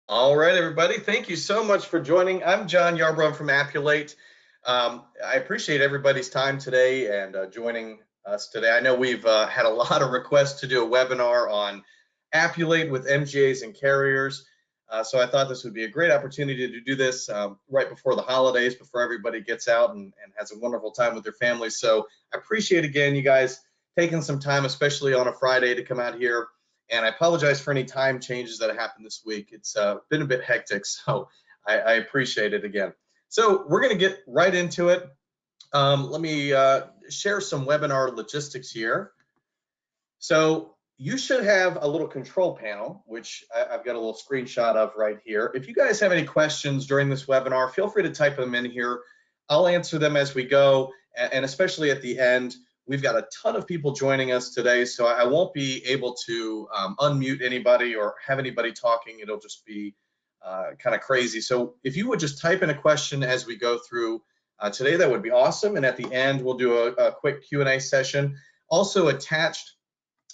All right, everybody. Thank you so much for joining. I'm John Yarbrough from Appulate. I appreciate everybody's time today and joining us today. I know we've had a lot of requests to do a webinar on Appulate with MGAs and carriers. So I thought this would be a great opportunity to do this right before the holidays, before everybody gets out and has a wonderful time with their families. So I appreciate, again, you guys taking some time, especially on a Friday, to come out here. And I apologize for any time changes that happened this week. It's been a bit hectic, so I appreciate it again. So we're going to get right into it. Let me share some webinar logistics here. So you should have a little control panel, which I've got a little screenshot of right here. If you guys have any questions during this webinar, feel free to type them in here. I'll answer them as we go, and especially at the end. We've got a ton of people joining us today, so I won't be able to unmute anybody or have anybody talking. It'll just be kind of crazy. So if you would just type in a question as we go through today, that would be awesome. And at the end, we'll do a quick Q&A session. Also attached,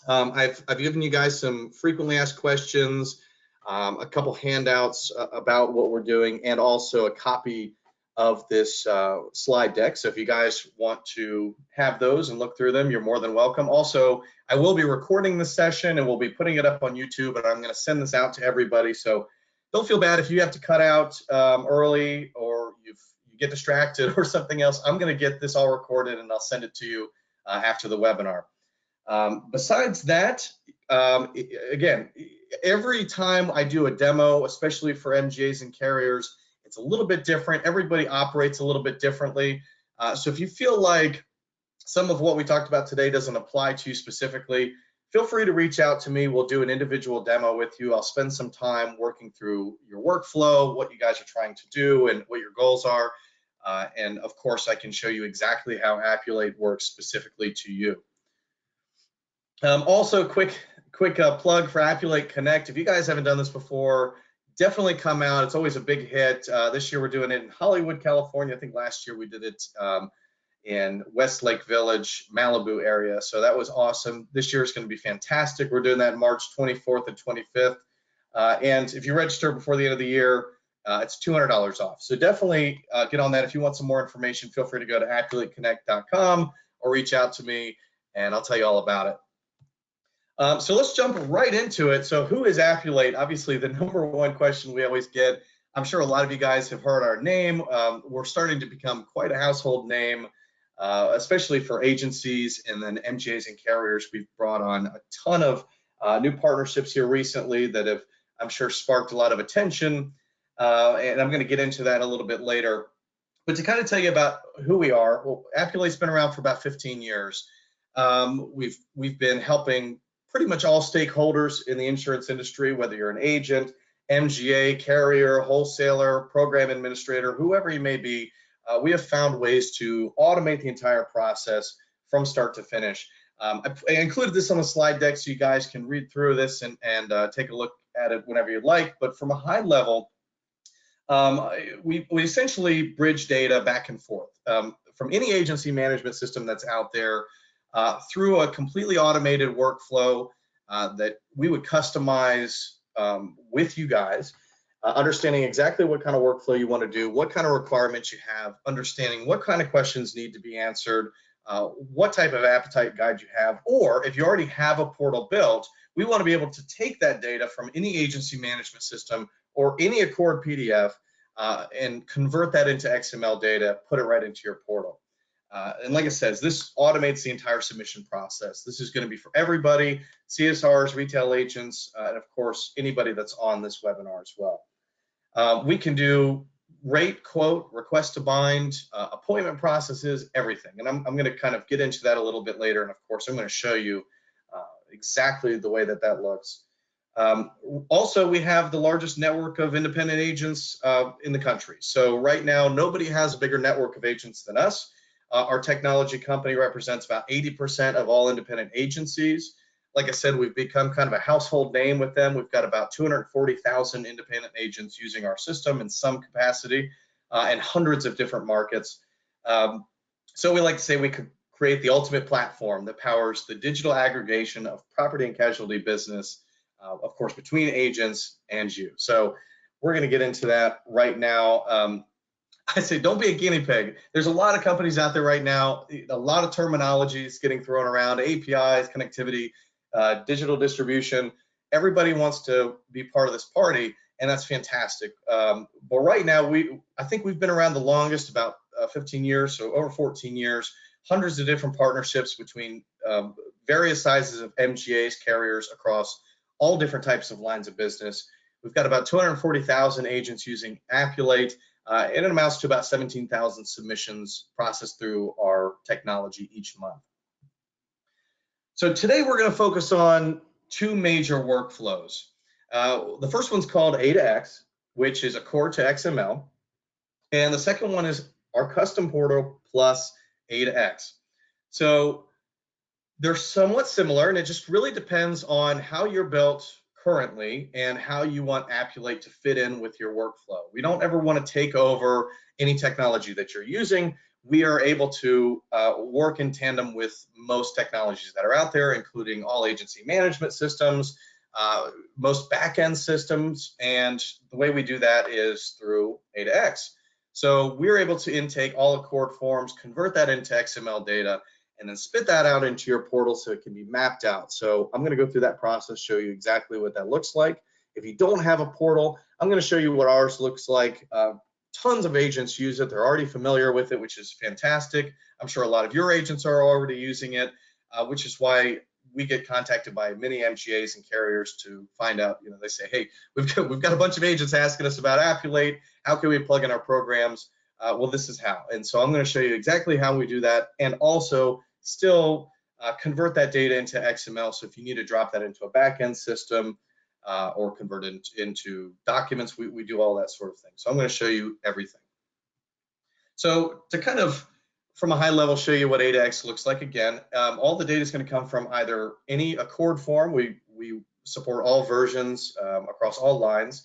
I've given you guys some frequently asked questions, a couple handouts about what we're doing, and also a copy of this slide deck. So if you guys want to have those and look through them, you're more than welcome. Also, I will be recording this session and we'll be putting it up on YouTube, and I'm going to send this out to everybody. So don't feel bad if you have to cut out early or you get distracted or something else. I'm going to get this all recorded and I'll send it to you after the webinar. Besides that, again, every time I do a demo, especially for MGAs and carriers, it's a little bit different. Everybody operates a little bit differently. So if you feel like some of what we talked about today doesn't apply to you specifically, feel free to reach out to me. We'll do an individual demo with you. I'll spend some time working through your workflow, what you guys are trying to do, and what your goals are. And of course, I can show you exactly how Appulate works specifically to you. Also, quick plug for Appulate Connect. If you guys haven't done this before, definitely come out. It's always a big hit. This year we're doing it in Hollywood, California. I think last year we did it in Westlake Village, Malibu area. So that was awesome. This year is going to be fantastic. We're doing that March 24th and 25th. And if you register before the end of the year, it's $200 off. So definitely get on that. If you want some more information, feel free to go to AppulateConnect.com or reach out to me and I'll tell you all about it. So let's jump right into it. So who is Appulate? Obviously, the #1 question we always get. I'm sure a lot of you guys have heard our name. We're starting to become quite a household name, especially for agencies and then MGAs and carriers. We've brought on a ton of new partnerships here recently that have, I'm sure, sparked a lot of attention. And I'm going to get into that a little bit later. But to kind of tell you about who we are, well, Appulate's been around for about 15 years. We've been helping pretty much all stakeholders in the insurance industry, whether you're an agent, MGA, carrier, wholesaler, program administrator, whoever you may be. We have found ways to automate the entire process from start to finish. I included this on the slide deck so you guys can read through this and take a look at it whenever you'd like. But from a high level, we essentially bridge data back and forth from any agency management system that's out there through a completely automated workflow that we would customize with you guys, understanding exactly what kind of workflow you want to do, what kind of requirements you have, understanding what kind of questions need to be answered, what type of appetite guide you have, or if you already have a portal built, we want to be able to take that data from any agency management system or any Accord PDF and convert that into XML data, put it right into your portal. And like I said, this automates the entire submission process. This is going to be for everybody, CSRs, retail agents, and of course, anybody that's on this webinar as well. We can do rate, quote, request to bind, appointment processes, everything. And I'm going to kind of get into that a little bit later. And of course, I'm going to show you exactly the way that looks. Also, we have the largest network of independent agents in the country. So right now, nobody has a bigger network of agents than us. Our technology company represents about 80% of all independent agencies. Like I said, we've become kind of a household name with them. We've got about 240,000 independent agents using our system in some capacity and hundreds of different markets. So we like to say we could create the ultimate platform that powers the digital aggregation of property and casualty business, of course, between agents and you. So We're going to get into that right now. I say don't be a guinea pig. There's a lot of companies out there right now, a lot of terminologies getting thrown around, APIs, connectivity, digital distribution. Everybody wants to be part of this party, and that's fantastic. But right now, I think we've been around the longest, about 15 years, so over 14 years, hundreds of different partnerships between various sizes of MGAs, carriers across all different types of lines of business. We've got about 240,000 agents using Appulate, and it amounts to about 17,000 submissions processed through our technology each month. So today we're going to focus on two major workflows. The first one's called A to X, which is a core to XML. And the second one is our custom portal plus A to X. So they're somewhat similar, and it just really depends on how you're built currently and how you want Appulate to fit in with your workflow. We don't ever want to take over any technology that you're using. We are able to work in tandem with most technologies that are out there, including all agency management systems, most back-end systems, and the way we do that is through A to X. So we're able to intake all Accord forms, convert that into XML data, and then spit that out into your portal so it can be mapped out. So I'm going to go through that process, show you exactly what that looks like. If you don't have a portal, I'm going to show you what ours looks like. Tons of agents use it. They're already familiar with it, which is fantastic. I'm sure a lot of your agents are already using it, which is why we get contacted by many MGAs and carriers to find out, they say, hey, we've got a bunch of agents asking us about Appulate. How can we plug in our programs? Well, this is how. And so I'm going to show you exactly how we do that, and also still convert that data into XML. So if you need to drop that into a backend system or convert it into documents, we do all that sort of thing. So I'm going to show you everything. So to kind of, from a high level, show you what A to X looks like again, all the data is going to come from either any Accord form. We support all versions across all lines,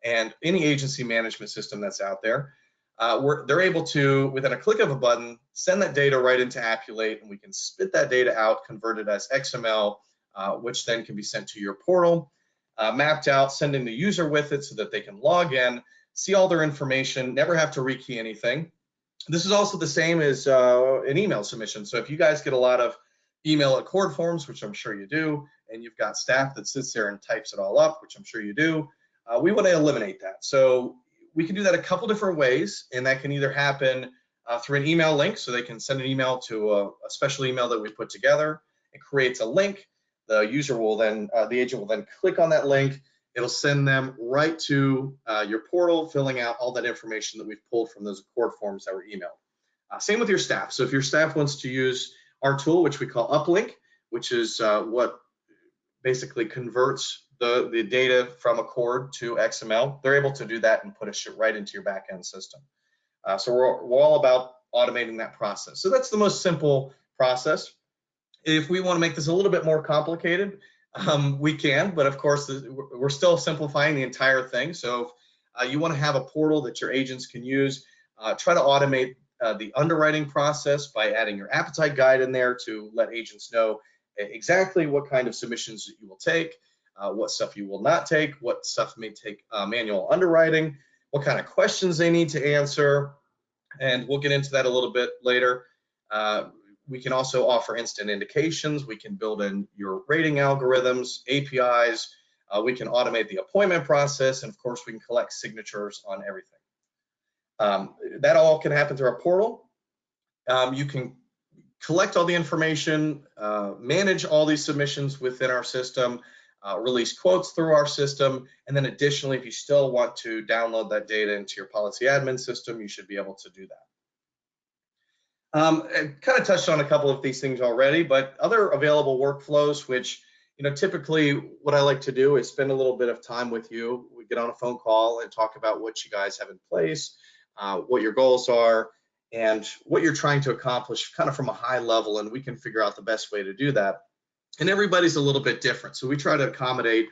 and any agency management system that's out there. They're able to, within a click of a button, send that data right into Appulate, and we can spit that data out, convert it as XML, which then can be sent to your portal, mapped out, sending the user with it so that they can log in, see all their information, never have to rekey anything. This is also the same as an email submission. So if you guys get a lot of email Accord forms, which I'm sure you do, and you've got staff that sits there and types it all up, which I'm sure you do, we want to eliminate that. So we can do that a couple different ways, and that can either happen through an email link, so they can send an email to a special email that we put together. It creates a link. The user will then, the agent will then click on that link. It'll send them right to your portal, filling out all that information that we've pulled from those Accord forms that were emailed. Same with your staff. So if your staff wants to use our tool, which we call Uplink, which is what basically converts the data from Accord to XML, they're able to do that and put it right into your backend system. So we're all about automating that process. So that's the most simple process. If we want to make this a little bit more complicated, we can, but of course, we're still simplifying the entire thing. So if you want to have a portal that your agents can use, try to automate the underwriting process by adding your appetite guide in there to let agents know exactly what kind of submissions you will take, what stuff you will not take, what stuff may take manual underwriting, what kind of questions they need to answer, and we'll get into that a little bit later. We can also offer instant indications. We can build in your rating algorithms, APIs. We can automate the appointment process, and of course, we can collect signatures on everything. That all can happen through our portal. You can collect all the information, manage all these submissions within our system, release quotes through our system, and then additionally, if you still want to download that data into your policy admin system, you should be able to do that. I kind of touched on a couple of these things already, but other available workflows, which typically what I like to do is spend a little bit of time with you. We get on a phone call and talk about what you guys have in place, what your goals are, and what you're trying to accomplish kind of from a high level, and we can figure out the best way to do that. And everybody's a little bit different, so we try to accommodate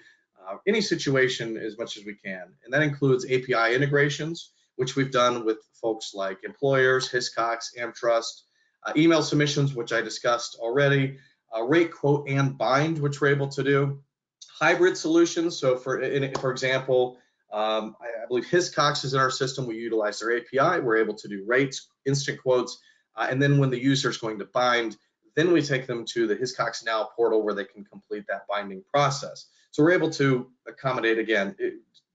any situation as much as we can, and that includes API integrations, which we've done with folks like employers, Hiscox, AmTrust, email submissions, which I discussed already, rate, quote, and bind, which we're able to do, hybrid solutions. So for example, I believe Hiscox is in our system. We utilize their API. We're able to do rates, instant quotes, and then when the user is going to bind, then we take them to the Hiscox Now portal where they can complete that binding process. So we're able to accommodate, again,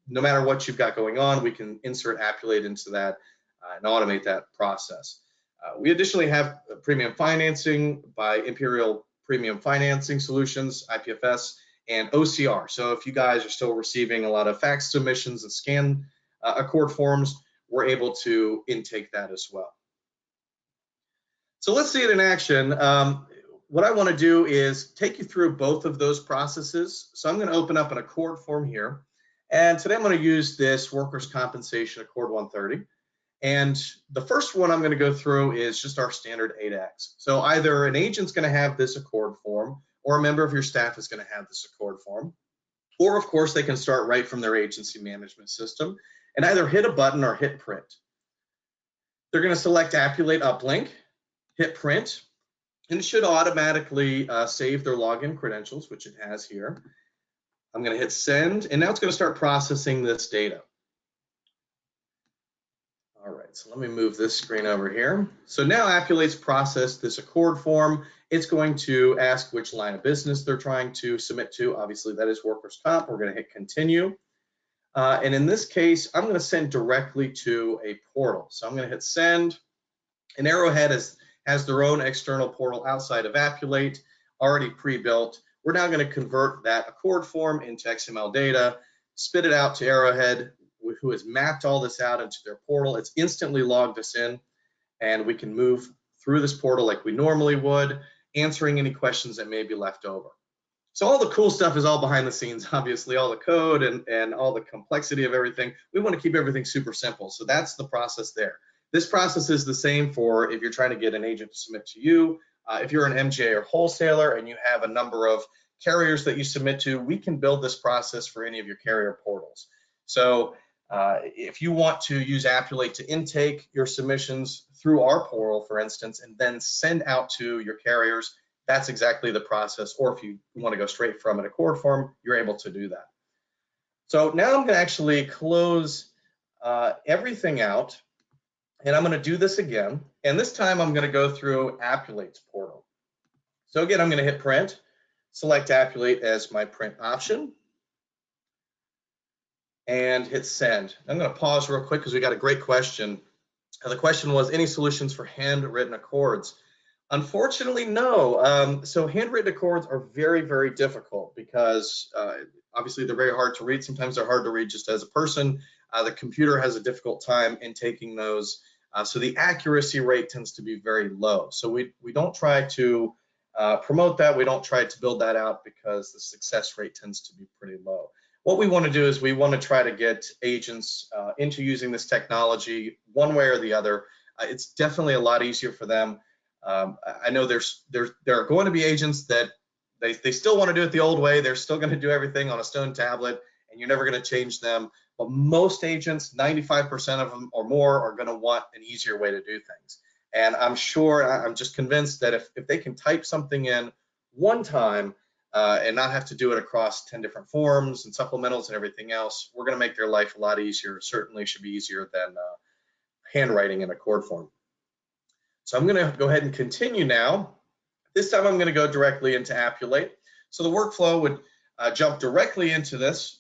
no matter what you've got going on, we can insert Appulate into that and automate that process. We additionally have premium financing by Imperial Premium Financing Solutions, IPFS, and OCR. So if you guys are still receiving a lot of fax submissions and scan Accord forms, we're able to intake that as well. So let's see it in action. What I want to do is take you through both of those processes. So I'm going to open up an Accord form here. And today I'm going to use this Workers' Compensation Accord 130. And the first one I'm going to go through is just our standard A-to-X. So either an agent's going to have this Accord form, or a member of your staff is going to have this Accord form. Or, of course, they can start right from their agency management system and either hit a button or hit print. They're going to select Appulate Uplink, hit print, and it should automatically save their login credentials, which it has here. I'm going to hit send, and now it's going to start processing this data. All right, so let me move this screen over here. So now Appulate's processed this Accord form. It's going to ask which line of business they're trying to submit to. Obviously, that is workers' comp. We're going to hit continue. And in this case, I'm going to send directly to a portal. So I'm going to hit send. And Arrowhead has their own external portal outside of Appulate, already pre-built. We're now going to convert that Accord form into XML data, spit it out to Arrowhead, who has mapped all this out into their portal. It's instantly logged us in, and we can move through this portal like we normally would, answering any questions that may be left over. So all the cool stuff is all behind the scenes, obviously, all the code and all the complexity of everything. We want to keep everything super simple. So that's the process there. This process is the same for if you're trying to get an agent to submit to you. If you're an MGA or wholesaler and you have a number of carriers that you submit to, we can build this process for any of your carrier portals. So if you want to use Appulate to intake your submissions through our portal, for instance, and then send out to your carriers, that's exactly the process. Or if you want to go straight from an Accord form, you're able to do that. So now I'm going to actually close everything out, and I'm going to do this again. And this time I'm going to go through Appulate's portal. So again, I'm going to hit print, select Appulate as my print option, and hit send. I'm going to pause real quick because we got a great question. The question was, any solutions for handwritten accords? Unfortunately, no. So handwritten accords are very, very difficult because obviously they're very hard to read. Sometimes they're hard to read just as a person. The computer has a difficult time in taking those. So the accuracy rate tends to be very low. So we don't try to promote that. We don't try to build that out because the success rate tends to be pretty low. What we want to do is we want to try to get agents into using this technology one way or the other. It's definitely a lot easier for them. I know there are going to be agents that they still want to do it the old way. They're still going to do everything on a stone tablet, and you're never going to change them. But most agents, 95% of them or more, are going to want an easier way to do things. And I'm just convinced that if they can type something in one time and not have to do it across 10 different forms and supplementals and everything else, we're going to make their life a lot easier. Certainly should be easier than handwriting in Accord form. So I'm going to go ahead and continue now. This time I'm going to go directly into Appulate. So the workflow would jump directly into this.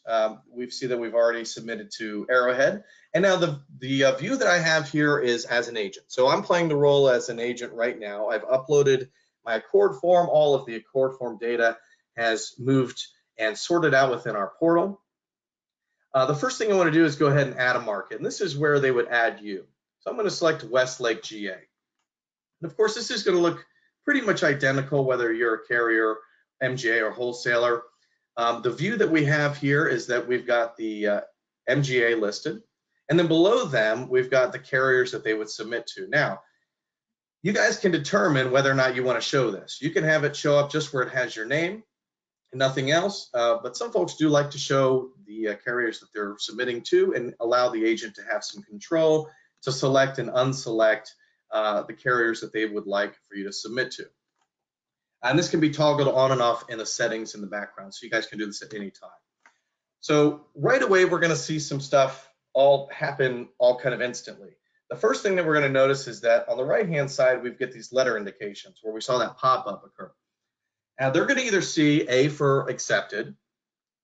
We see that we've already submitted to Arrowhead. And now the view that I have here is as an agent. So I'm playing the role as an agent right now. I've uploaded my Accord form. All of the Accord form data has moved and sorted out within our portal. The first thing I want to do is go ahead and add a market. And this is where they would add you. So I'm going to select Westlake, GA. And of course, this is going to look pretty much identical whether you're a carrier, MGA, or wholesaler. The view that we have here is that we've got the MGA listed, and then below them we've got the carriers that they would submit to. Now, you guys can determine whether or not you want to show this. You can have it show up just where it has your name and nothing else, but some folks do like to show the carriers that they're submitting to and allow the agent to have some control to select and unselect the carriers that they would like for you to submit to. And this can be toggled on and off in the settings in the background, so you guys can do this at any time. So right away, we're going to see some stuff all happen all kind of instantly. The first thing that we're going to notice is that on the right-hand side, we've got these letter indications where we saw that pop-up occur. Now they're going to either see A for accepted,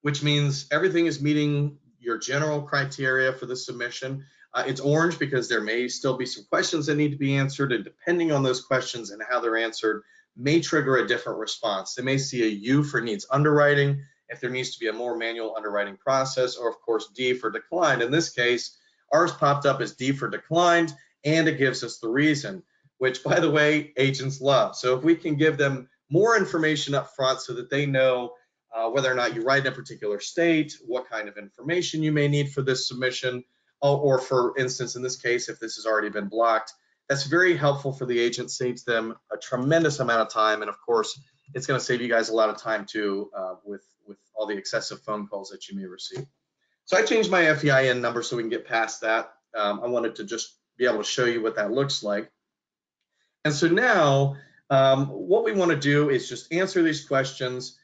which means everything is meeting your general criteria for the submission. It's orange because there may still be some questions that need to be answered, and depending on those questions and how they're answered may trigger a different response. They may see a U for needs underwriting, if there needs to be a more manual underwriting process, or of course D for declined. In this case, ours popped up as D for declined, and it gives us the reason, which by the way, agents love. So if we can give them more information up front so that they know whether or not you write in a particular state, what kind of information you may need for this submission, or for instance, in this case, if this has already been blocked, that's very helpful for the agent, saves them a tremendous amount of time. And of course, it's going to save you guys a lot of time too with all the excessive phone calls that you may receive. So I changed my FEIN number so we can get past that. I wanted to just be able to show you what that looks like. And so now what we want to do is just answer these questions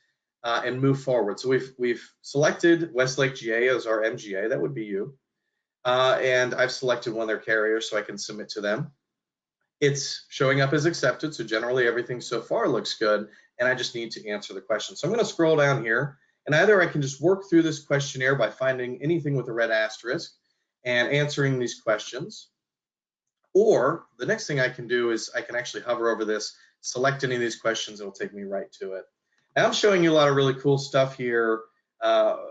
and move forward. So we've selected Westlake GA as our MGA. That would be you. And I've selected one of their carriers so I can submit to them. It's showing up as accepted, so generally everything so far looks good, and I just need to answer the question. So I'm going to scroll down here, and either I can just work through this questionnaire by finding anything with a red asterisk and answering these questions, or the next thing I can do is I can actually hover over this, select any of these questions, it'll take me right to it. And I'm showing you a lot of really cool stuff here,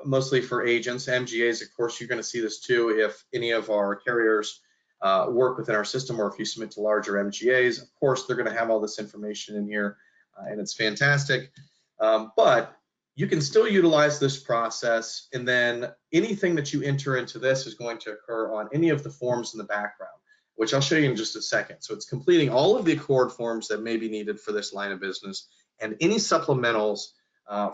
mostly for agents. MGAs, of course, you're going to see this too if any of our carriers work within our system, or if you submit to larger MGAs. Of course, they're going to have all this information in here, and it's fantastic. But you can still utilize this process, and then anything that you enter into this is going to occur on any of the forms in the background, which I'll show you in just a second. So it's completing all of the ACORD forms that may be needed for this line of business, and any supplementals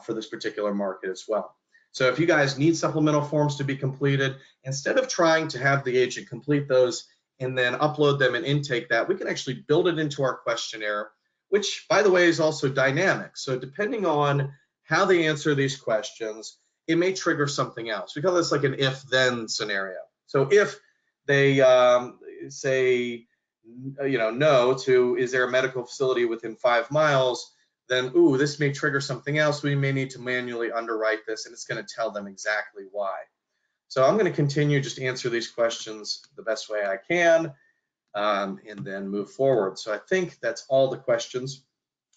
for this particular market as well. So if you guys need supplemental forms to be completed, instead of trying to have the agent complete those and then upload them and intake that, we can actually build it into our questionnaire, which by the way is also dynamic. So depending on how they answer these questions, it may trigger something else. We call this like an if-then scenario. So if they say, no to, is there a medical facility within 5 miles, then, ooh, this may trigger something else. We may need to manually underwrite this, and it's going to tell them exactly why. So I'm going to continue just answer these questions the best way I can, and then move forward. So I think that's all the questions.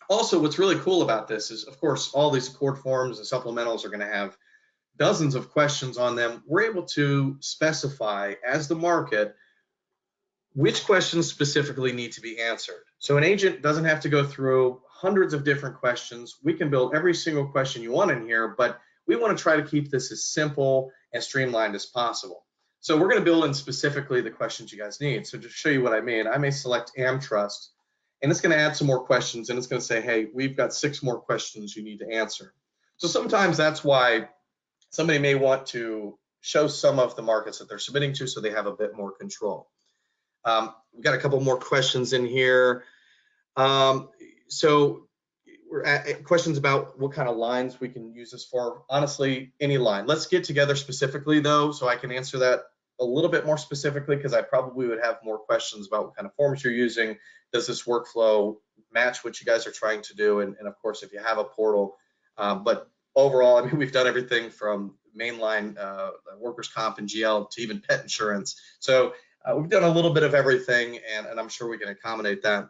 Also, what's really cool about this is, of course, all these ACORD forms and supplementals are going to have dozens of questions on them. We're able to specify as the market which questions specifically need to be answered. So an agent doesn't have to go through hundreds of different questions. We can build every single question you want in here, but we want to try to keep this as simple and streamlined as possible. So we're going to build in specifically the questions you guys need. So to show you what I mean, I may select AmTrust, and it's going to add some more questions, and it's going to say, hey, we've got 6 more questions you need to answer. So sometimes that's why somebody may want to show some of the markets that they're submitting to so they have a bit more control. We've got a couple more questions in here. So we're at questions about what kind of lines we can use this for. Honestly, any line. Let's get together specifically though, so I can answer that a little bit more specifically, because I probably would have more questions about what kind of forms you're using. Does this workflow match what you guys are trying to do? And of course, if you have a portal. But overall, I mean, we've done everything from mainline workers' comp and GL to even pet insurance. So we've done a little bit of everything, and I'm sure we can accommodate that.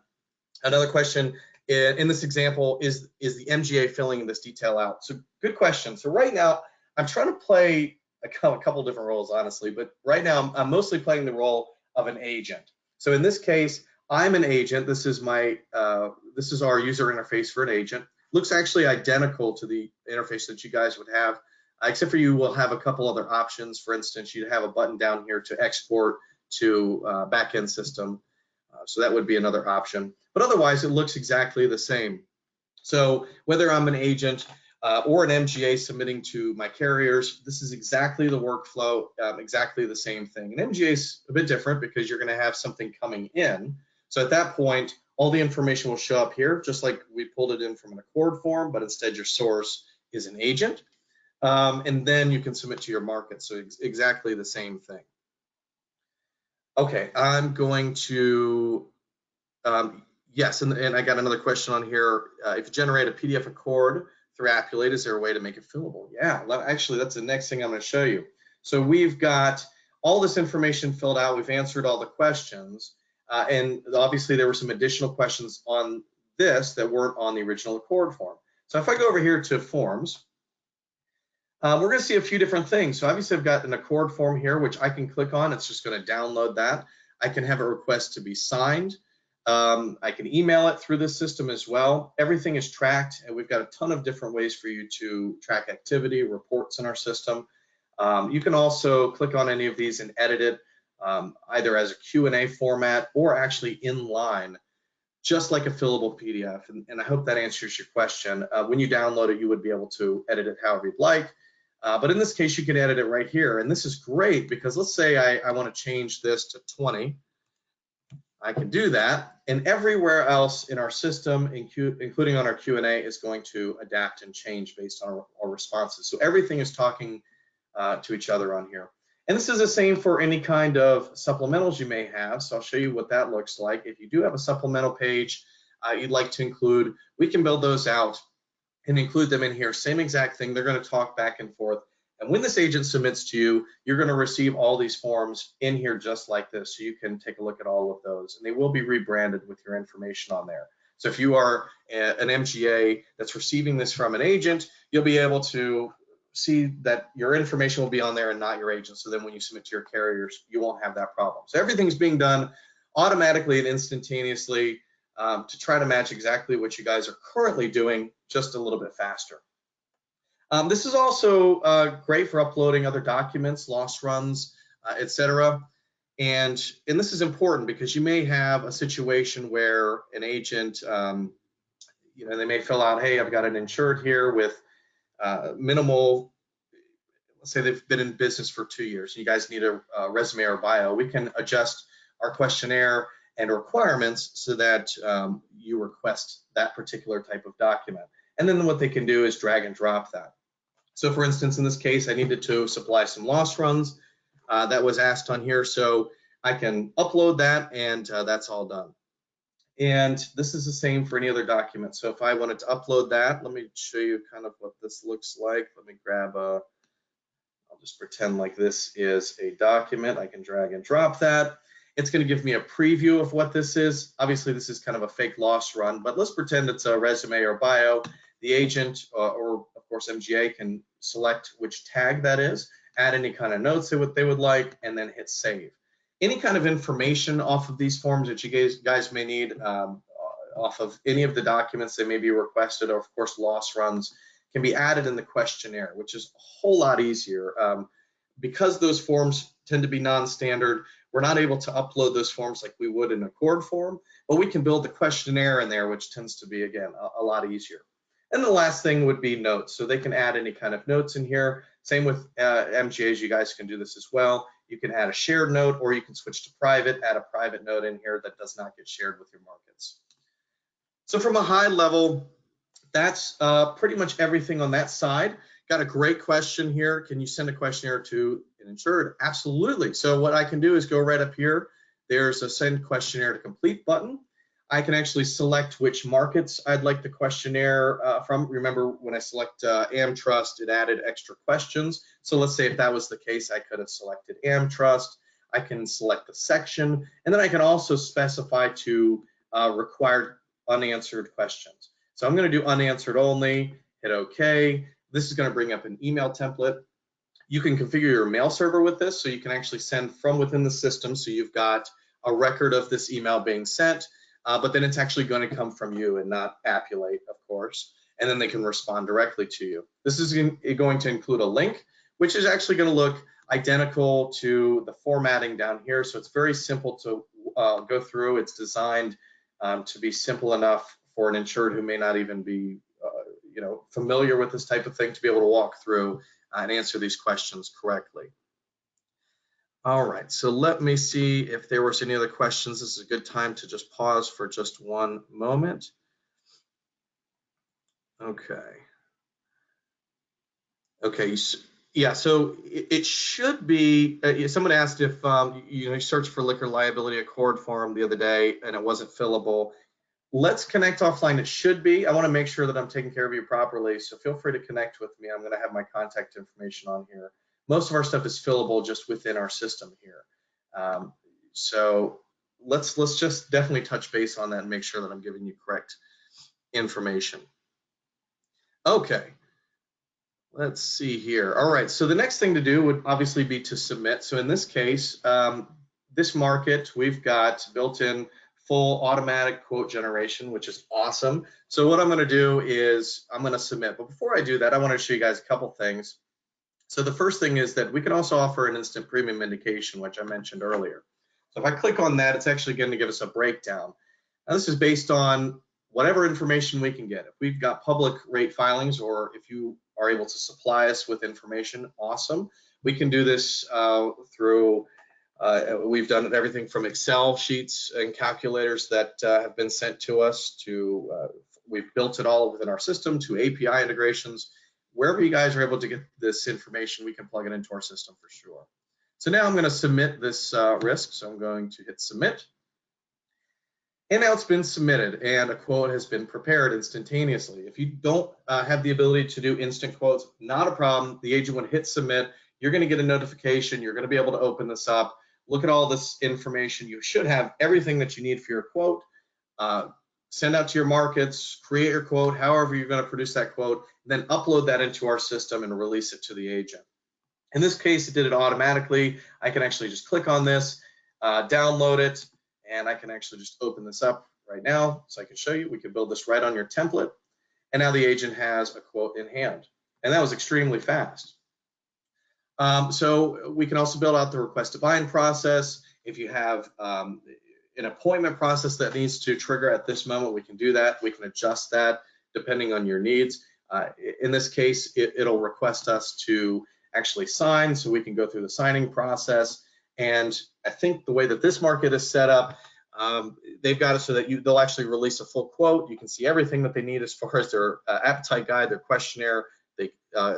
Another question in this example is the MGA filling this detail out? So good question. So right now, I'm trying to play a couple different roles, honestly, but right now I'm mostly playing the role of an agent. So in this case, I'm an agent. This is my this is our user interface for an agent. Looks actually identical to the interface that you guys would have, except for you will have a couple other options. For instance, you'd have a button down here to export to backend system. So that would be another option. But otherwise, it looks exactly the same. So whether I'm an agent or an MGA submitting to my carriers, this is exactly the workflow, exactly the same thing. An MGA is a bit different because you're going to have something coming in. So at that point, all the information will show up here, just like we pulled it in from an ACORD form, but instead your source is an agent. and then you can submit to your market. So exactly the same thing. Okay, I'm going to, yes, and I got another question on here. If you generate a PDF Accord through Appulate, is there a way to make it fillable? Yeah, actually, that's the next thing I'm going to show you. So we've got all this information filled out. We've answered all the questions. And obviously, there were some additional questions on this that weren't on the original Accord form. So if I go over here to Forms, we're going to see a few different things. So obviously, I've got an Accord form here, which I can click on. It's just going to download that. I can have a request to be signed. I can email it through this system as well. Everything is tracked, and we've got a ton of different ways for you to track activity, reports in our system. You can also click on any of these and edit it, either as a Q&A format or actually inline, just like a fillable PDF. And I hope that answers your question. When you download it, you would be able to edit it however you'd like. But in this case, you can edit it right here. And this is great because let's say I want to change this to 20. I can do that. And everywhere else in our system, including on our Q&A, is going to adapt and change based on our responses. So everything is talking to each other on here. And this is the same for any kind of supplementals you may have. So I'll show you what that looks like. If you do have a supplemental page you'd like to include, we can build those out and include them in here. Same exact thing. They're going to talk back and forth. And when this agent submits to you, you're going to receive all these forms in here just like this. So you can take a look at all of those. And they will be rebranded with your information on there. So if you are an MGA that's receiving this from an agent, you'll be able to see that your information will be on there and not your agent. So then when you submit to your carriers, you won't have that problem. So everything's being done automatically and instantaneously to try to match exactly what you guys are currently doing, just a little bit faster. This is also great for uploading other documents, loss runs, etc. And this is important because you may have a situation where an agent, they may fill out, hey, I've got an insured here with minimal, let's say they've been in business for 2 years. You guys need a resume or bio. We can adjust our questionnaire and requirements so that you request that particular type of document. And then what they can do is drag and drop that. So for instance, in this case, I needed to supply some loss runs that was asked on here. So I can upload that and that's all done. And this is the same for any other document. So if I wanted to upload that, let me show you kind of what this looks like. Let me grab I'll just pretend like this is a document. I can drag and drop that. It's going to give me a preview of what this is. Obviously, this is kind of a fake loss run, but let's pretend it's a resume or bio. The agent or of course MGA can select which tag that is, add any kind of notes they would like, and then hit save. Any kind of information off of these forms that you guys may need off of any of the documents that may be requested, or of course loss runs, can be added in the questionnaire, which is a whole lot easier. Because those forms tend to be non-standard, we're not able to upload those forms like we would in a Accord form, but we can build the questionnaire in there, which tends to be, again, a lot easier. And the last thing would be notes. So they can add any kind of notes in here. Same with MGAs, you guys can do this as well. You can add a shared note, or you can switch to private, add a private note in here that does not get shared with your markets. So from a high level, that's pretty much everything on that side. Got a great question here. Can you send a questionnaire to an insured? Absolutely. So what I can do is go right up here. There's a send questionnaire to complete button. I can actually select which markets I'd like the questionnaire from. Remember, when I select AmTrust, it added extra questions. So let's say if that was the case, I could have selected AmTrust. I can select the section, and then I can also specify to required unanswered questions. So I'm going to do unanswered only, hit OK. This is going to bring up an email template. You can configure your mail server with this, so you can actually send from within the system. So you've got a record of this email being sent. But then it's actually going to come from you and not Appulate, of course, and then they can respond directly to you. This is going to include a link, which is actually going to look identical to the formatting down here. So it's very simple to go through. It's designed to be simple enough for an insured who may not even be familiar with this type of thing to be able to walk through and answer these questions correctly. All right, so let me see if there was any other questions. This is a good time to just pause for just one moment. Okay. Okay, yeah, so it should be, someone asked if, you searched for liquor liability accord form the other day and it wasn't fillable. Let's connect offline. It should be. I want to make sure that I'm taking care of you properly. So feel free to connect with me. I'm going to have my contact information on here. Most of our stuff is fillable just within our system here. Um, so let's just definitely touch base on that and make sure that I'm giving you correct information. Okay. Let's see here. All right, so the next thing to do would obviously be to submit. So in this case, this market, we've got built-in full automatic quote generation, which is awesome. So what I'm going to do is I'm going to submit. But before I do that, I want to show you guys a couple things. So the first thing is that we can also offer an instant premium indication, which I mentioned earlier. So if I click on that, it's actually going to give us a breakdown. Now this is based on whatever information we can get. If we've got public rate filings, or if you are able to supply us with information, awesome. We can do this through, we've done everything from Excel sheets and calculators that have been sent to us to, we've built it all within our system, to API integrations. Wherever you guys are able to get this information, we can plug it into our system for sure. So now I'm going to submit this risk. So I'm going to hit submit. And now it's been submitted and a quote has been prepared instantaneously. If you don't have the ability to do instant quotes, not a problem. The agent would hit submit. You're going to get a notification. You're going to be able to open this up, look at all this information. You should have everything that you need for your quote. Send out to your markets, create your quote, however you're going to produce that quote, then upload that into our system and release it to the agent. In this case, it did it automatically. I can actually just click on this, download it, and I can actually just open this up right now so I can show you. We can build this right on your template, and now the agent has a quote in hand. And that was extremely fast. So we can also build out the request to bind process. If you have an appointment process that needs to trigger at this moment, we can do that. We can adjust that depending on your needs. In this case, it'll request us to actually sign, so we can go through the signing process. And I think the way that this market is set up, they've got it so that they'll actually release a full quote. You can see everything that they need as far as their appetite guide, their questionnaire. They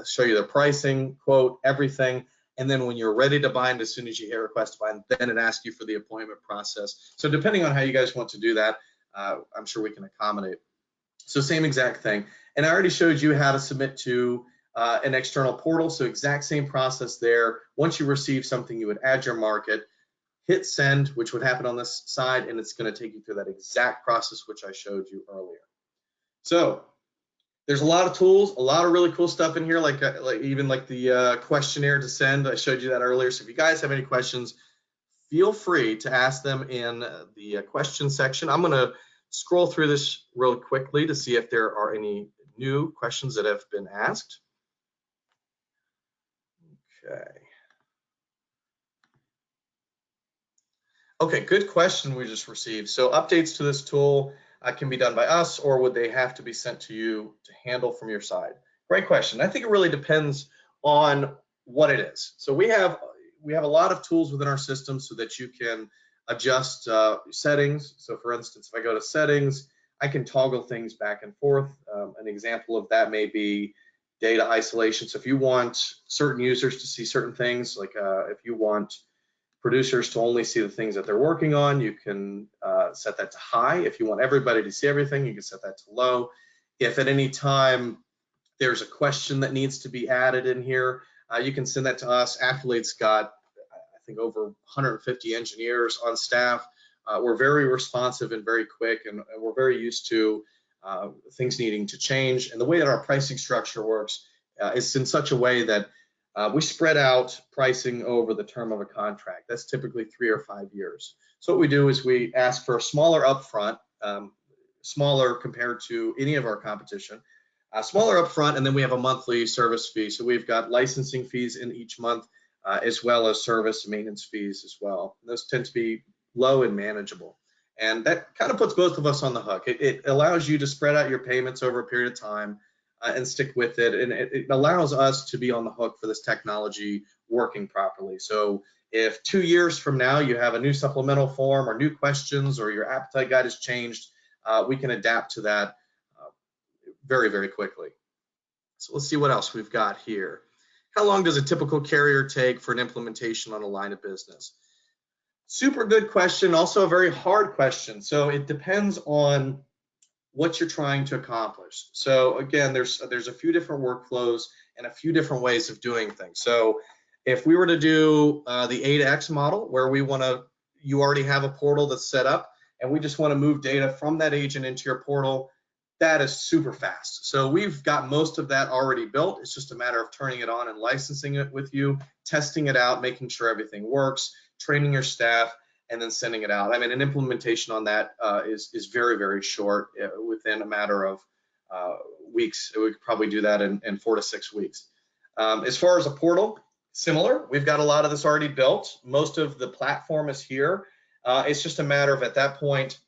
show you their pricing, quote, everything. And then when you're ready to bind, as soon as you hit request to bind, then it asks you for the appointment process. So depending on how you guys want to do that, I'm sure we can accommodate. So same exact thing. And I already showed you how to submit to an external portal. So exact same process there. Once you receive something, you would add your market, hit send, which would happen on this side, and it's going to take you through that exact process which I showed you earlier. So there's a lot of tools, a lot of really cool stuff in here, like even like the questionnaire to send. I showed you that earlier. So if you guys have any questions, feel free to ask them in the question section. I'm going to scroll through this real quickly to see if there are any new questions that have been asked. Okay, good question we just received. So updates to this tool can be done by us, or would they have to be sent to you to handle from your side? Great question. I think it really depends on what it is. So we have a lot of tools within our system so that you can adjust settings. So for instance, if I go to settings, I can toggle things back and forth. An example of that may be data isolation. So if you want certain users to see certain things, like if you want producers to only see the things that they're working on, you can set that to high. If you want everybody to see everything, you can set that to low. If at any time there's a question that needs to be added in here, you can send that to us. Appulate's got, I think, over 150 engineers on staff. We're very responsive and very quick, and we're very used to things needing to change. And the way that our pricing structure works is in such a way that we spread out pricing over the term of a contract. That's typically 3 or 5 years. So what we do is we ask for a smaller upfront, smaller compared to any of our competition, smaller upfront, and then we have a monthly service fee. So we've got licensing fees in each month, as well as service and maintenance fees as well. And those tend to be low and manageable. And that kind of puts both of us on the hook. It allows you to spread out your payments over a period of time and stick with it. And it allows us to be on the hook for this technology working properly. So if 2 years from now you have a new supplemental form or new questions, or your appetite guide has changed, we can adapt to that very, very quickly. So let's see what else we've got here. How long does a typical carrier take for an implementation on a line of business? Super good question, also a very hard question. So it depends on what you're trying to accomplish. So again, there's a few different workflows and a few different ways of doing things. So if we were to do the A to X model, where you already have a portal that's set up, and we just want to move data from that agent into your portal, that is super fast. So we've got most of that already built. It's just a matter of turning it on and licensing it with you, testing it out, making sure everything works, training your staff, and then sending it out. I mean, an implementation on that is very, very short, within a matter of weeks. We could probably do that in 4 to 6 weeks. As far as a portal, similar. We've got a lot of this already built. Most of the platform is here. It's just a matter of, at that point,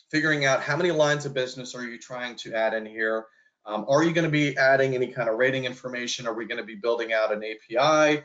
figuring out how many lines of business are you trying to add in here. Are you going to be adding any kind of rating information? Are we going to be building out an API?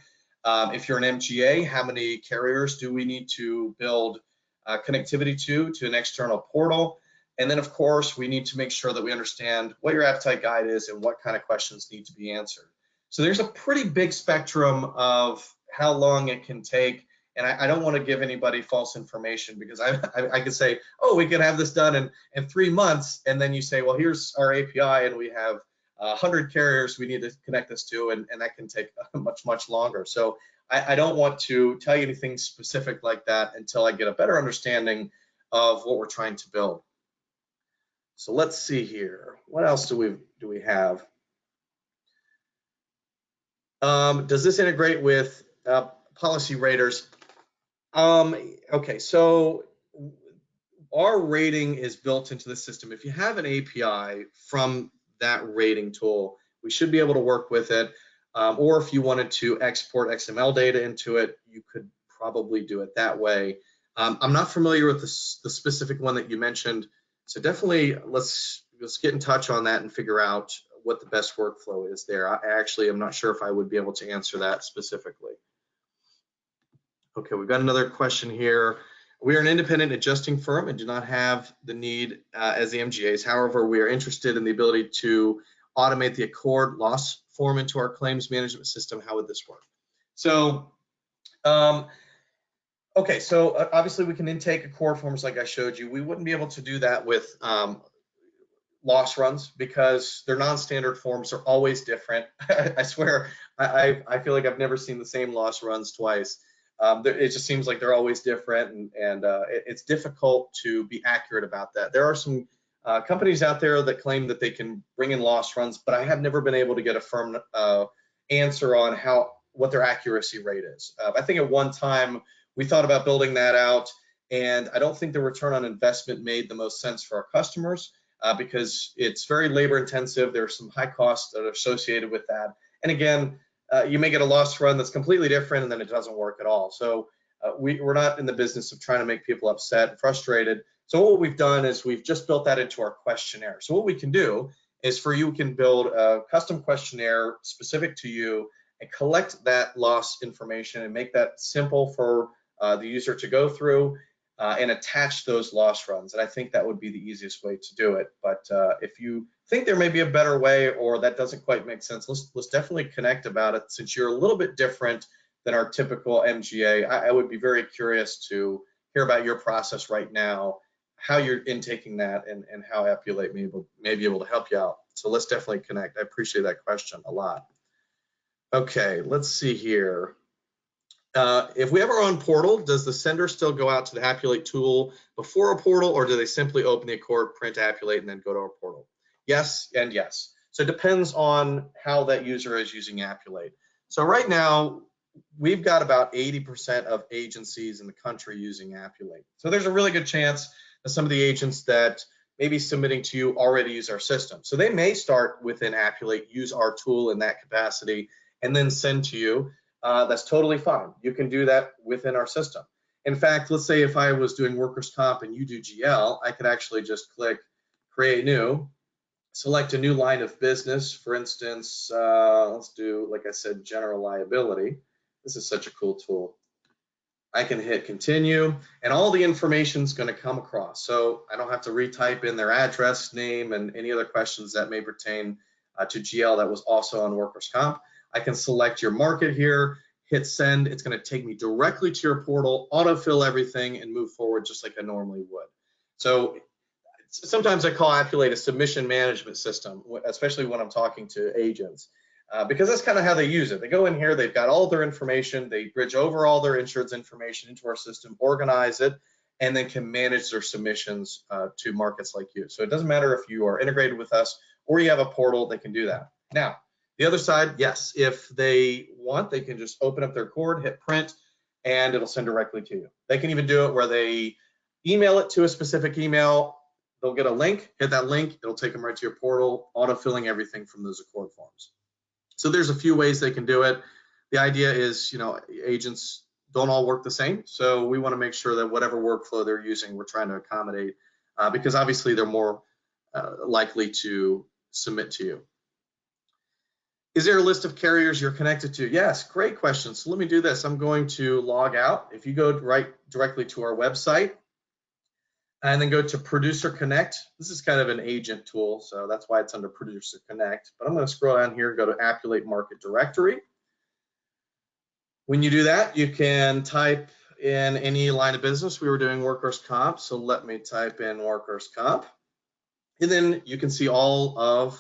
If you're an MGA, how many carriers do we need to build connectivity to an external portal? And then, of course, we need to make sure that we understand what your appetite guide is and what kind of questions need to be answered. So there's a pretty big spectrum of how long it can take. And I don't want to give anybody false information, because I could say, oh, we can have this done in 3 months. And then you say, well, here's our API and we have 100 carriers we need to connect this to, and that can take much, much longer. So I don't want to tell you anything specific like that until I get a better understanding of what we're trying to build. So let's see here. What else do we have? Does this integrate with policy raters? Okay, so our rating is built into the system. If you have an API from that rating tool, we should be able to work with it. Or if you wanted to export XML data into it, you could probably do it that way. I'm not familiar with the specific one that you mentioned, so definitely let's get in touch on that and figure out what the best workflow is there. I actually am not sure if I would be able to answer that specifically. Okay, we've got another question here. We are an independent adjusting firm and do not have the need as the MGAs. However, we are interested in the ability to automate the Accord loss form into our claims management system. How would this work? So, okay, so obviously we can intake Accord forms like I showed you. We wouldn't be able to do that with loss runs, because their non-standard forms are always different. I swear, I feel like I've never seen the same loss runs twice. It just seems like they're always different, and it's difficult to be accurate about that. There are some companies out there that claim that they can bring in loss runs, but I have never been able to get a firm answer on what their accuracy rate is. I think at one time we thought about building that out, and I don't think the return on investment made the most sense for our customers, because it's very labor intensive. There's some high costs that are associated with that. And again, you may get a loss run that's completely different and then it doesn't work at all. So we're not in the business of trying to make people upset and frustrated. So what we've done is we've just built that into our questionnaire. So what we can do is, for you can build a custom questionnaire specific to you and collect that loss information and make that simple for the user to go through and attach those loss runs. And I think that would be the easiest way to do it. But if you think there may be a better way, or that doesn't quite make sense, let's definitely connect about it. Since you're a little bit different than our typical MGA, I would be very curious to hear about your process right now, how you're intaking that, and how Appulate may be able to help you out. So let's definitely connect. I appreciate that question a lot. Okay, let's see here. If we have our own portal, does the sender still go out to the Appulate tool before a portal, or do they simply open the Accord, print Appulate, and then go to our portal? Yes and yes. So it depends on how that user is using Appulate. So right now, we've got about 80% of agencies in the country using Appulate. So there's a really good chance that some of the agents that may be submitting to you already use our system. So they may start within Appulate, use our tool in that capacity, and then send to you. That's totally fine. You can do that within our system. In fact, let's say if I was doing workers' comp and you do GL, I could actually just click create new, select a new line of business. For instance, let's do, like I said, general liability. This is such a cool tool. I can hit continue, and all the information is going to come across. So I don't have to retype in their address, name, and any other questions that may pertain to GL that was also on workers' comp. I can select your market here, hit send. It's going to take me directly to your portal, autofill everything, and move forward just like I normally would. So sometimes I call Appulate a submission management system, especially when I'm talking to agents, because that's kind of how they use it. They go in here, they've got all their information, they bridge over all their insurance information into our system, organize it, and then can manage their submissions to markets like you. So it doesn't matter if you are integrated with us or you have a portal, they can do that. Now, the other side, yes, if they want, they can just open up their cord, hit print, and it'll send directly to you. They can even do it where they email it to a specific email. They'll get a link, hit that link, it'll take them right to your portal, auto-filling everything from those Accord forms. So there's a few ways they can do it. The idea is, agents don't all work the same. So we want to make sure that whatever workflow they're using, we're trying to accommodate because obviously they're more likely to submit to you. Is there a list of carriers you're connected to? Yes, great question. So let me do this. I'm going to log out. If you go right directly to our website, and then go to Producer Connect. This is kind of an agent tool, so that's why it's under Producer Connect. But I'm going to scroll down here and go to Appulate Market Directory. When you do that, you can type in any line of business. We were doing workers' comp, so let me type in workers' comp. And then you can see all of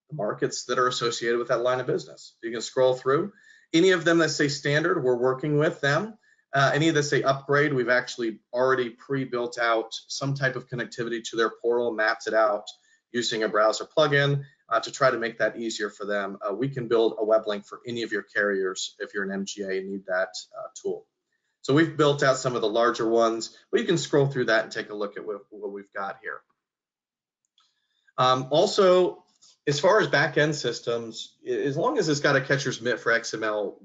the markets that are associated with that line of business. You can scroll through. Any of them that say standard, we're working with them. Any that say upgrade, we've actually already pre-built out some type of connectivity to their portal, mapped it out using a browser plugin to try to make that easier for them. We can build a web link for any of your carriers if you're an MGA and need that tool. So we've built out some of the larger ones, but you can scroll through that and take a look at what we've got here. Also, as far as back-end systems, as long as it's got a catcher's mitt for XML,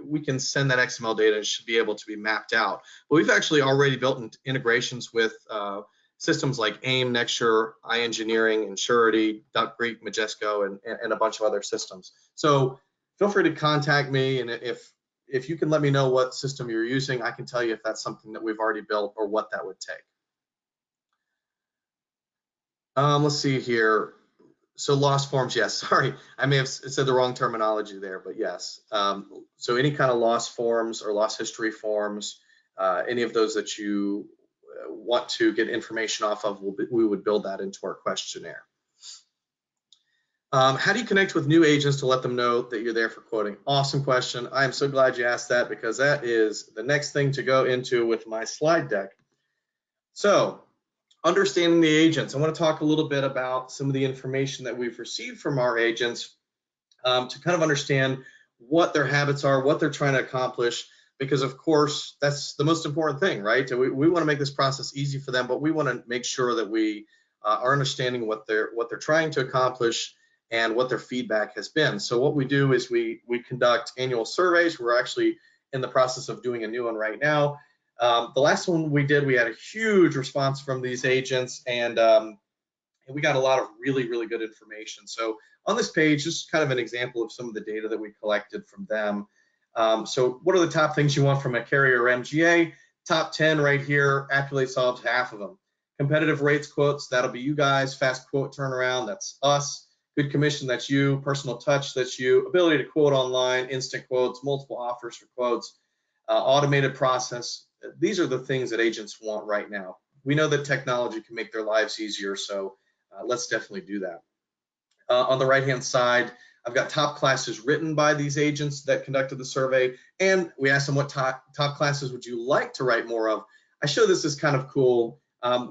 we can send that XML data. It should be able to be mapped out. But we've actually already built integrations with systems like AIM, Nexture, iEngineering, Insurity, Duck Creek, Majesco, and a bunch of other systems. So feel free to contact me, and if you can let me know what system you're using, I can tell you if that's something that we've already built or what that would take. Let's see here. So loss forms, yes, sorry, I may have said the wrong terminology there, but yes. So any kind of loss forms or loss history forms, any of those that you want to get information off of, we would build that into our questionnaire. How do you connect with new agents to let them know that you're there for quoting? Awesome question. I am so glad you asked that because that is the next thing to go into with my slide deck. So, understanding the agents. I want to talk a little bit about some of the information that we've received from our agents to kind of understand what their habits are, what they're trying to accomplish, because of course, that's the most important thing, right? We want to make this process easy for them, but we want to make sure that we are understanding what they're trying to accomplish and what their feedback has been. So what we do is we conduct annual surveys. We're actually in the process of doing a new one right now. The last one we did, we had a huge response from these agents, and we got a lot of really, really good information. So on this page, just kind of an example of some of the data that we collected from them. So what are the top things you want from a carrier or MGA? Top 10 right here, Appulate solves half of them. Competitive rates quotes, that'll be you guys. Fast quote turnaround, that's us. Good commission, that's you. Personal touch, that's you. Ability to quote online, instant quotes, multiple offers for quotes, automated process. These are the things that agents want right now. We know that technology can make their lives easier, so let's definitely do that. On the right-hand side, I've got top classes written by these agents that conducted the survey, and we asked them what top classes would you like to write more of. I show this as kind of cool.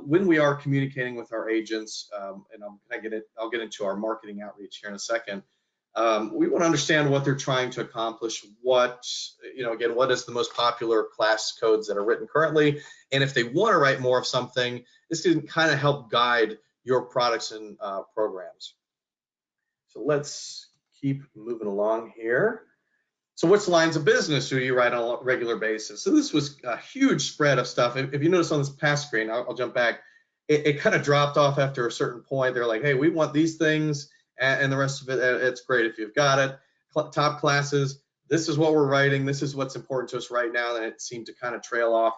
When we are communicating with our agents, and I'll get into our marketing outreach here in a second. We want to understand what they're trying to accomplish, again, what is the most popular class codes that are written currently, and if they want to write more of something, this can kind of help guide your products and programs. So let's keep moving along here. So which lines of business do you write on a regular basis? So this was a huge spread of stuff. If you notice on this past screen, I'll jump back, it kind of dropped off after a certain point. They're like, hey, we want these things, and the rest of it, it's great if you've got it. Top classes, this is what we're writing. This is what's important to us right now, and it seemed to kind of trail off.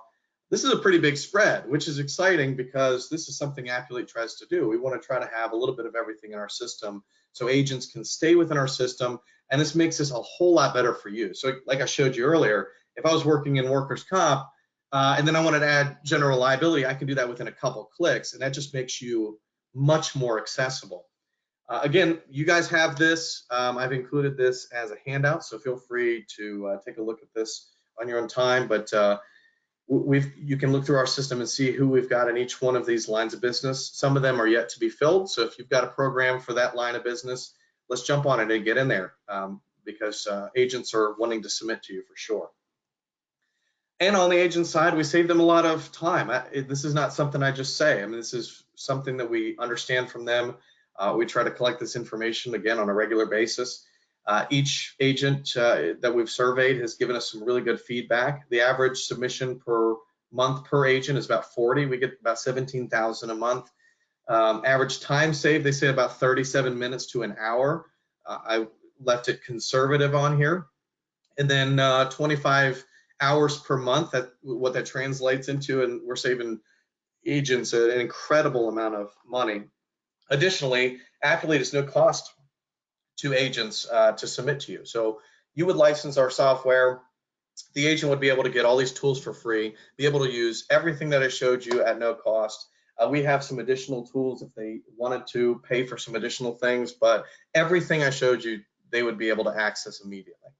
This is a pretty big spread, which is exciting because this is something Appulate tries to do. We want to try to have a little bit of everything in our system so agents can stay within our system, and this makes this a whole lot better for you. So like I showed you earlier, if I was working in workers' comp and then I wanted to add general liability, I can do that within a couple clicks, and that just makes you much more accessible. Again, you guys have this. I've included this as a handout, so feel free to take a look at this on your own time, but you can look through our system and see who we've got in each one of these lines of business. Some of them are yet to be filled, so if you've got a program for that line of business, let's jump on it and get in there because agents are wanting to submit to you for sure. And on the agent side, we save them a lot of time. This is not something I just say. I mean, this is something that we understand from them. We try to collect this information, again, on a regular basis. Each agent that we've surveyed has given us some really good feedback. The average submission per month per agent is about 40. We get about 17,000 a month. Average time saved, they say about 37 minutes to an hour. I left it conservative on here. And then 25 hours per month, what that translates into, and we're saving agents an incredible amount of money. Additionally, Appulate is no cost to agents to submit to you. So you would license our software. The agent would be able to get all these tools for free, be able to use everything that I showed you at no cost. We have some additional tools if they wanted to pay for some additional things, but everything I showed you, they would be able to access immediately.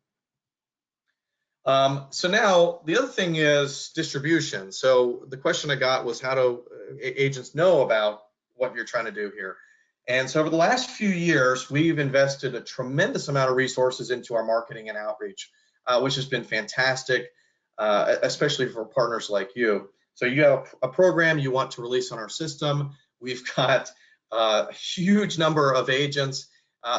So now the other thing is distribution. So the question I got was, how do agents know about what you're trying to do here? And so over the last few years, we've invested a tremendous amount of resources into our marketing and outreach, which has been fantastic, especially for partners like you. So you have a program you want to release on our system. We've got a huge number of agents.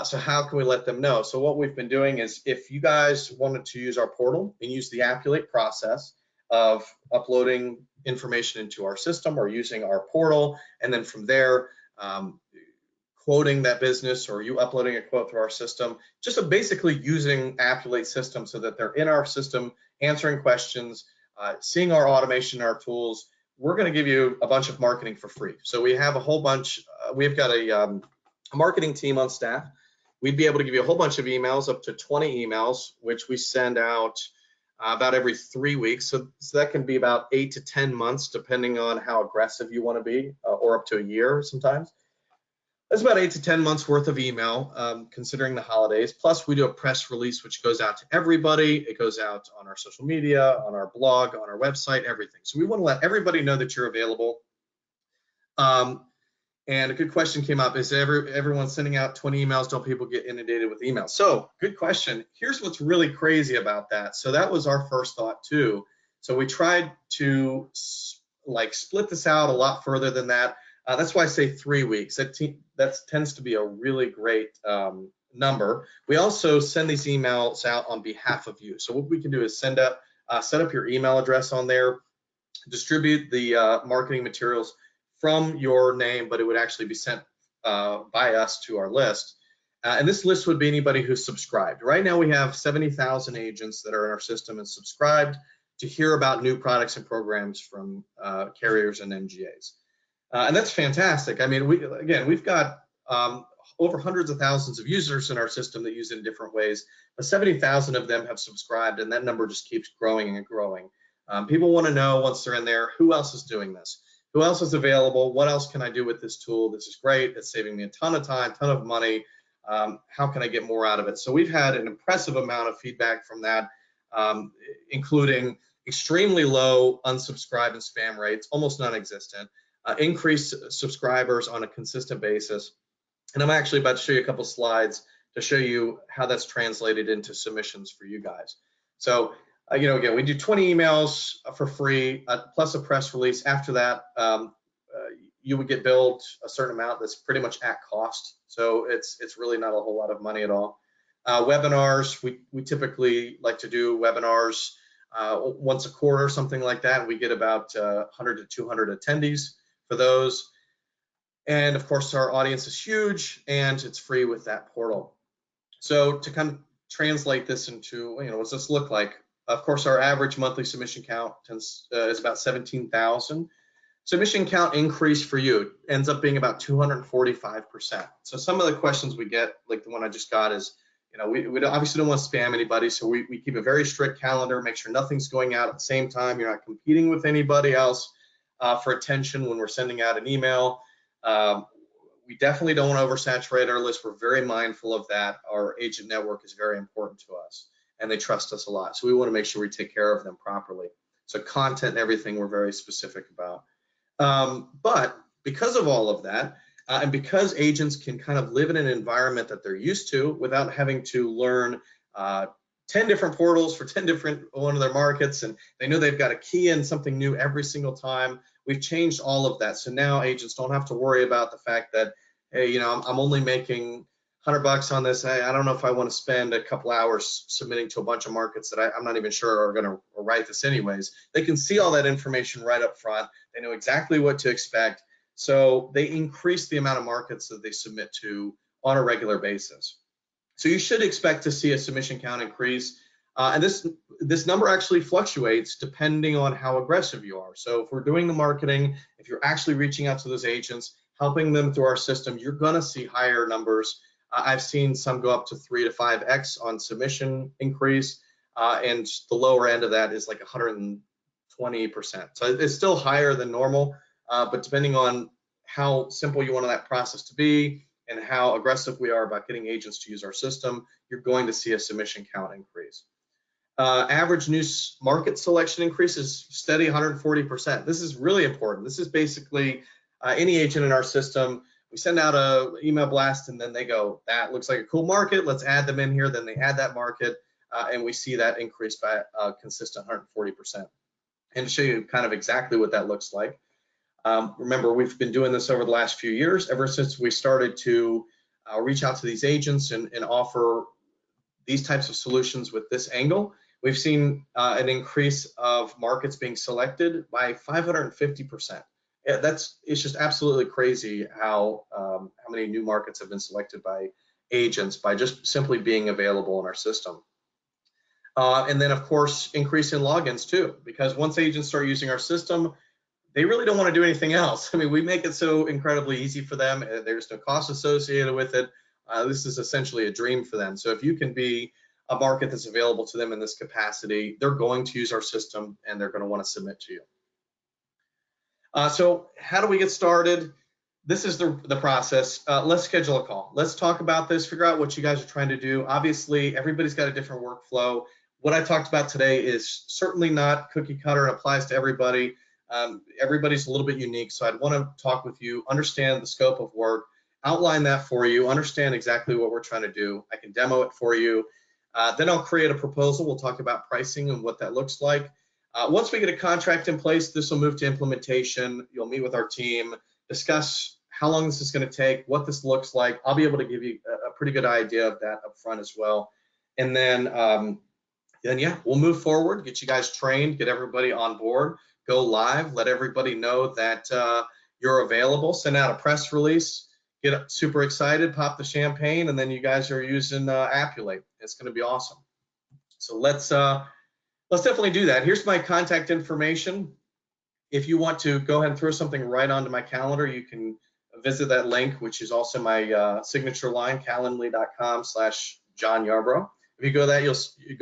So how can we let them know? So what we've been doing is, if you guys wanted to use our portal and use the Appulate process of uploading information into our system or using our portal, and then from there, quoting that business, or you uploading a quote through our system, just basically using Appulate system so that they're in our system, answering questions, seeing our automation, our tools, we're going to give you a bunch of marketing for free. So we have a whole bunch, we've got a marketing team on staff. We'd be able to give you a whole bunch of emails, up to 20 emails, which we send out about every 3 weeks. So that can be about 8 to 10 months, depending on how aggressive you want to be, or up to a year sometimes. That's about 8 to 10 months worth of email, considering the holidays. Plus, we do a press release, which goes out to everybody. It goes out on our social media, on our blog, on our website, everything. So we want to let everybody know that you're available. And a good question came up: is everyone sending out 20 emails? Don't people get inundated with emails? So good question. Here's what's really crazy about that. So that was our first thought too. So we tried to split this out a lot further than that. That's why I say 3 weeks. That tends to be a really great number. We also send these emails out on behalf of you. So what we can do is set up your email address on there, distribute the marketing materials from your name, but it would actually be sent by us to our list. And this list would be anybody who's subscribed. Right now we have 70,000 agents that are in our system and subscribed to hear about new products and programs from carriers and MGAs. And that's fantastic. I mean, we've got over hundreds of thousands of users in our system that use it in different ways, but 70,000 of them have subscribed, and that number just keeps growing and growing. People want to know, once they're in there, who else is doing this? Who else is available? What else can I do with this tool? This is great. It's saving me a ton of time, ton of money. How can I get more out of it? So we've had an impressive amount of feedback from that, including extremely low unsubscribe and spam rates, almost non-existent, increased subscribers on a consistent basis. And I'm actually about to show you a couple slides to show you how that's translated into submissions for you guys. So again, we do 20 emails for free, plus a press release. After that, you would get billed a certain amount that's pretty much at cost. So it's really not a whole lot of money at all. Webinars, we typically like to do webinars once a quarter, something like that. We get about 100 to 200 attendees for those. And of course, our audience is huge, and it's free with that portal. So to kind of translate this into, what does this look like? Of course, our average monthly submission count is about 17,000. Submission count increase for you ends up being about 245%. So some of the questions we get, like the one I just got, is, we obviously don't want to spam anybody, so we keep a very strict calendar, make sure nothing's going out at the same time. You're not competing with anybody else for attention when we're sending out an email. We definitely don't want to oversaturate our list. We're very mindful of that. Our agent network is very important to us, and they trust us a lot. So we want to make sure we take care of them properly. So content and everything we're very specific about. But because of all of that, and because agents can kind of live in an environment that they're used to without having to learn 10 different portals for 10 different one of their markets, and they know they've got to key in something new every single time, we've changed all of that. So now agents don't have to worry about the fact that, hey, I'm only making $100 on this. I don't know if I want to spend a couple hours submitting to a bunch of markets that I'm not even sure are going to write this anyways. They can see all that information right up front. They know exactly what to expect. So they increase the amount of markets that they submit to on a regular basis. So you should expect to see a submission count increase. And this number actually fluctuates depending on how aggressive you are. So if we're doing the marketing, if you're actually reaching out to those agents, helping them through our system, you're going to see higher numbers. I've seen some go up to 3 to 5x on submission increase, and the lower end of that is like 120%. So it's still higher than normal, but depending on how simple you want that process to be and how aggressive we are about getting agents to use our system, you're going to see a submission count increase. Average new market selection increase is steady 140%. This is really important. This is basically any agent in our system. We send out an email blast and then they go, that looks like a cool market, let's add them in here. Then they add that market, and we see that increase by a consistent 140%. And to show you kind of exactly what that looks like, remember, we've been doing this over the last few years, ever since we started to reach out to these agents and offer these types of solutions with this angle. We've seen an increase of markets being selected by 550%. It's just absolutely crazy how many new markets have been selected by agents by just simply being available in our system. And then, of course, increase in logins too, because once agents start using our system, they really don't want to do anything else. I mean, we make it so incredibly easy for them. There's no cost associated with it. This is essentially a dream for them. So if you can be a market that's available to them in this capacity, they're going to use our system and they're going to want to submit to you. So how do we get started? This is the process. Let's schedule a call. Let's talk about this, figure out what you guys are trying to do. Obviously, everybody's got a different workflow. What I talked about today is certainly not cookie cutter and applies to everybody. Everybody's a little bit unique, so I'd want to talk with you, understand the scope of work, outline that for you, understand exactly what we're trying to do. I can demo it for you. Then I'll create a proposal. We'll talk about pricing and what that looks like. Once we get a contract in place, this will move to implementation. You'll meet with our team, discuss how long this is going to take, what this looks like. I'll be able to give you a pretty good idea of that up front as well. And then yeah, we'll move forward, get you guys trained, get everybody on board, go live, let everybody know that you're available, send out a press release, get super excited, pop the champagne, and then you guys are using Appulate. It's going to be awesome. So let's definitely do that. Here's my contact information. If you want to go ahead and throw something right onto my calendar, you can visit that link, which is also my signature line, calendly.com/John Yarbrough. If you go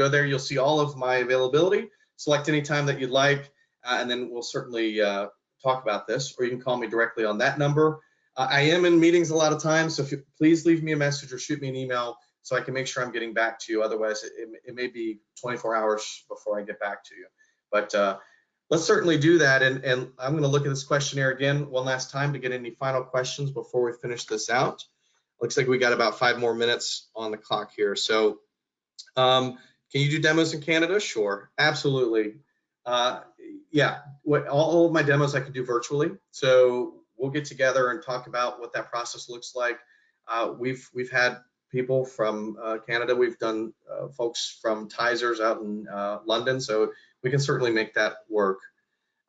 there, you'll see all of my availability. Select any time that you'd like, and then we'll certainly talk about this, or you can call me directly on that number. I am in meetings a lot of times, so please leave me a message or shoot me an email so I can make sure I'm getting back to you. Otherwise, it may be 24 hours before I get back to you. But let's certainly do that. And I'm going to look at this questionnaire again one last time to get any final questions before we finish this out. Looks like we got about 5 more minutes on the clock here. So can you do demos in Canada? Sure, absolutely. Yeah, all of my demos I can do virtually. So we'll get together and talk about what that process looks like. We've had people from Canada. We've done folks from Tizers out in London, so we can certainly make that work.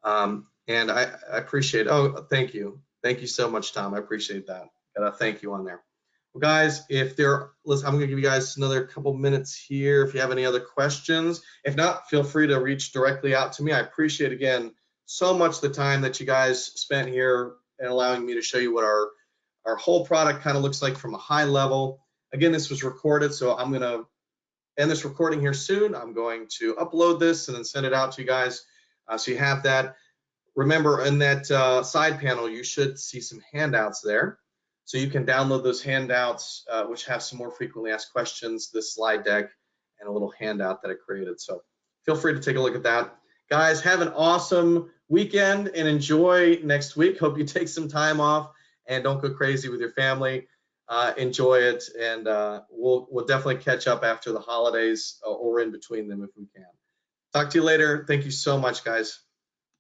And I appreciate, oh, thank you. Thank you so much, Tom. I appreciate that. Got a thank you on there. Well, guys, listen, I'm going to give you guys another couple minutes here if you have any other questions. If not, feel free to reach directly out to me. I appreciate, again, so much the time that you guys spent here and allowing me to show you what our whole product kind of looks like from a high level. Again, this was recorded, so I'm going to end this recording here soon. I'm going to upload this and then send it out to you guys so you have that. Remember, in that side panel, you should see some handouts there. So you can download those handouts, which have some more frequently asked questions, this slide deck, and a little handout that I created. So feel free to take a look at that. Guys, have an awesome weekend and enjoy next week. Hope you take some time off and don't go crazy with your family. Enjoy it, and we'll definitely catch up after the holidays or in between them if we can. Talk to you later. Thank you so much, guys.